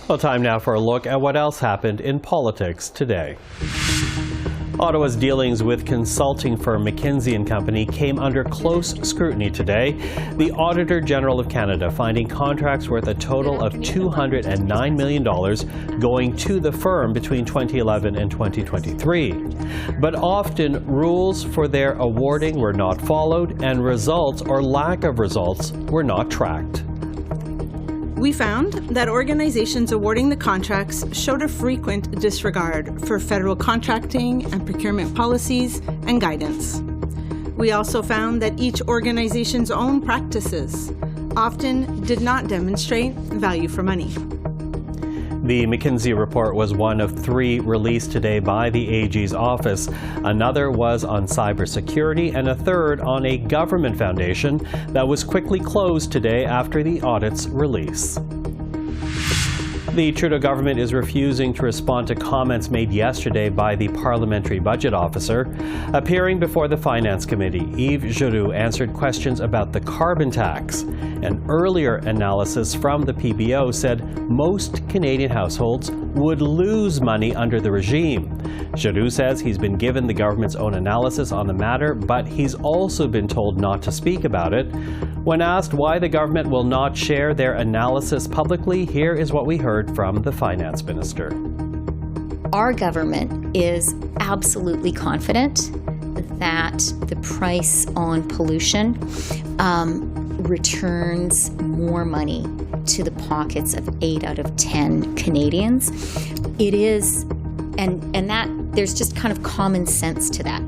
Well, time now for a look at what else happened in politics today. Ottawa's dealings with consulting firm McKinsey & Company came under close scrutiny today. The Auditor General of Canada finding contracts worth a total of $209 million going to the firm between 2011 and 2023. But often, rules for their awarding were not followed, and results or lack of results were not tracked. We found that organizations awarding the contracts showed a frequent disregard for federal contracting and procurement policies and guidance. We also found that each organization's own practices often did not demonstrate value for money. The McKinsey report was one of 3 released today by the AG's office. Another was on cybersecurity, and a third on a government foundation that was quickly closed today after the audit's release. The Trudeau government is refusing to respond to comments made yesterday by the parliamentary budget officer. Appearing before the Finance Committee, Yves Giroux answered questions about the carbon tax. An earlier analysis from the PBO said most Canadian households would lose money under the regime. Giroux says he's been given the government's own analysis on the matter, but he's also been told not to speak about it. When asked why the government will not share their analysis publicly, here is what we heard from the Finance Minister. Our government is absolutely confident that the price on pollution returns more money to the pockets of 8 out of 10 Canadians. It is, and that there's just kind of common sense to that.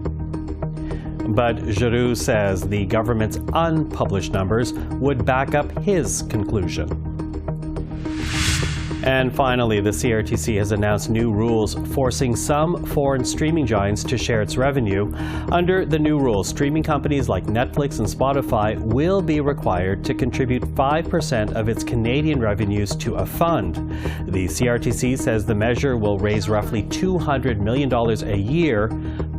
But Giroux says the government's unpublished numbers would back up his conclusion. And finally, the CRTC has announced new rules forcing some foreign streaming giants to share its revenue. Under the new rules, streaming companies like Netflix and Spotify will be required to contribute 5% of its Canadian revenues to a fund. The CRTC says the measure will raise roughly $200 million a year.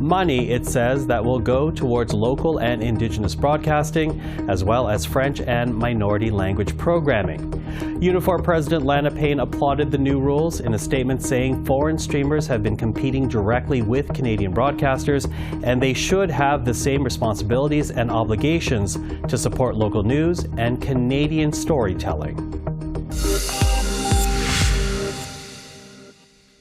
Money, it says, that will go towards local and Indigenous broadcasting, as well as French and minority language programming. Unifor President Lana Payne applauded the new rules in a statement saying foreign streamers have been competing directly with Canadian broadcasters, and they should have the same responsibilities and obligations to support local news and Canadian storytelling.